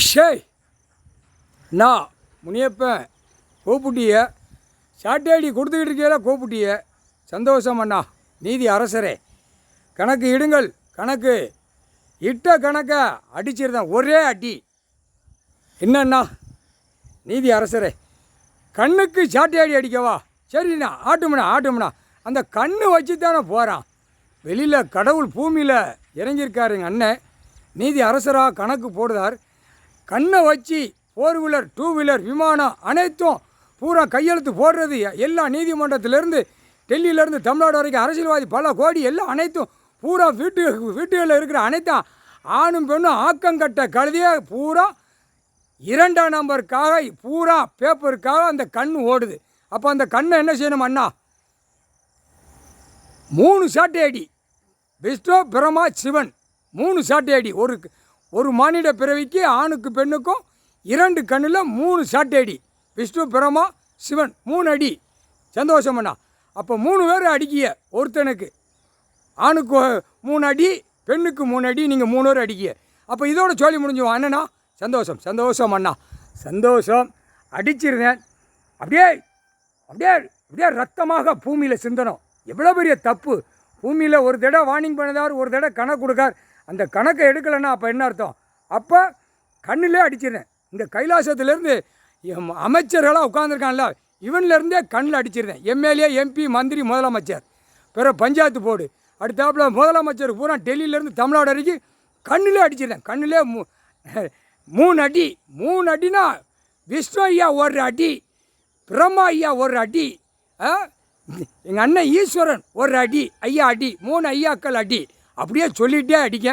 ஷேய் நான் முனியப்பன் கோப்புட்டிய சாட்டையடி கொடுத்துக்கிட்டு இருக்கையில கோப்புட்டிய சந்தோஷம் அண்ணா. நீதி அரசரே, கணக்கு இடுங்கள். கணக்கு இட்ட கணக்கை அடிச்சிருந்தேன், ஒரே அடி. என்னண்ணா நீதி அரசரே, கண்ணுக்கு சாட்டையடி அடிக்கவா? சரிண்ணா, ஆட்டும்ண்ணா. அந்த கண்ணு வச்சு தானே போகிறான். வெளியில் கடவுள் பூமியில் இறங்கியிருக்காருங்க அண்ணன். நீதி அரசராக கணக்கு போடுதார். கண்ணை வச்சு 4 வீலர் 2 வீலர் விமானம் அனைத்தும் பூரா கையெழுத்து போடுறது எல்லாம் நீதிமன்றத்திலேருந்து டெல்லியிலேருந்து தமிழ்நாடு வரைக்கும் அரசியல்வாதி பல கோடி எல்லாம் அனைத்தும் பூரா வீட்டுகளில் இருக்கிற அனைத்தும் ஆணும் பெண்ணும் ஆக்கங்கட்ட கழுதியே பூரா 2ஆம் நம்பருக்காக பூரா பேப்பருக்காக அந்த கண் ஓடுது. அப்போ அந்த கண்ணை என்ன செய்யணும் அண்ணா? 3 சாட்டை அடி. விஷ்ணு பிரம்மா சிவன் 3 சாட்டை அடி. ஒரு மானிட பிறவிக்கு ஆணுக்கு பெண்ணுக்கும் 2 கண்ணில் 3 சாட்டை அடி. விஷ்ணு பிரம்மா சிவன் 3 அடி. சந்தோஷம் அண்ணா. அப்போ 3 பேர் அடிக்கிய. ஒருத்தனுக்கு ஆணுக்கு 3 அடி, பெண்ணுக்கு 3 அடி, நீங்கள் 3 பேர் அடிக்கிய. அப்போ இதோட சொல்லி முடிஞ்சுவோம் அண்ணனா. சந்தோஷம் அண்ணா, சந்தோஷம். அடிச்சிருந்தேன். அப்படியே ரத்தமாக பூமியில் சிந்தனம். எவ்வளோ பெரிய தப்பு. பூமியில் ஒரு தடவை வார்னிங் பண்ணதார், ஒரு தடவை கணக்கு கொடுக்கார். அந்த கணக்கை எடுக்கலைன்னா அப்போ என்ன அர்த்தம்? அப்போ கண்ணிலே அடிச்சிருந்தேன். இந்த கைலாசத்துலேருந்து அமைச்சர்களாக உட்காந்துருக்கான்ல, இவன்லேருந்தே கண்ணில் அடிச்சிருந்தேன். எம்எல்ஏ, எம்பி, மந்திரி, முதலமைச்சர், பிறகு பஞ்சாயத்து போர்டு, அடுத்தாப்புல முதலமைச்சர் பூரா டெல்லியிலேருந்து தமிழ்நாடு வரைக்கும் கண்ணிலே அடிச்சிருந்தேன். கண்ணிலே 3 அடி. 3 அடினா விஷ்ணு ஐயா 1 அடி, பிரம்மா ஐயா 1 அடி, எங்கள் அண்ணன் ஈஸ்வரன் 1 அடி, ஐயா அடி, 3 ஐயாக்கள் அடி. அப்படியே சொல்லிகிட்டே அடிக்க.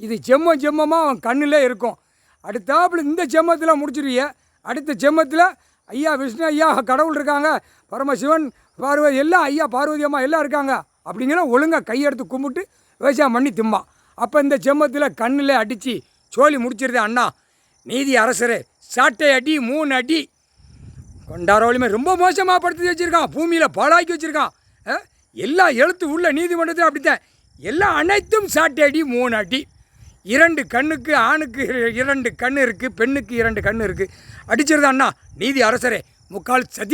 இது ஜெம்மமாக அவன் கண்ணில் இருக்கும். அடுத்தாப்புல இந்த ஜெம்மத்தில் முடிச்சிருவிய. அடுத்த ஜெம்மத்தில் ஐயா விஷ்ணு ஐயா கடவுள் இருக்காங்க, பரமசிவன் பார்வதி எல்லாம் ஐயா பார்வதி அம்மா எல்லாம் இருக்காங்க அப்படிங்கிற ஒழுங்காக கையெடுத்து கும்பிட்டு விவசாயம் பண்ணி திம்மா. அப்போ இந்த ஜெம்மத்தில் கண்ணில் அடித்து சோழி முடிச்சிருது அண்ணா. நீதி அரசரே, சாட்டை அடி 3 அடி. கொண்டாரோலியுமே ரொம்ப மோசமாக படுத்து வச்சுருக்கான். பூமியில் பாழாக்கி வச்சுருக்கான். எல்லா எழுத்து உள்ள நீதிமன்றத்தில் அப்படித்தான். எல்லாம் அனைத்தும் சாட்டை அடி 3 அடி. 2 கண்ணுக்கு ஆணுக்கு 2 கண் இருக்குது, பெண்ணுக்கு 2 கண் இருக்குது. அடிச்சிருது அண்ணா. நீதி அரசரே, முக்கால் சதி.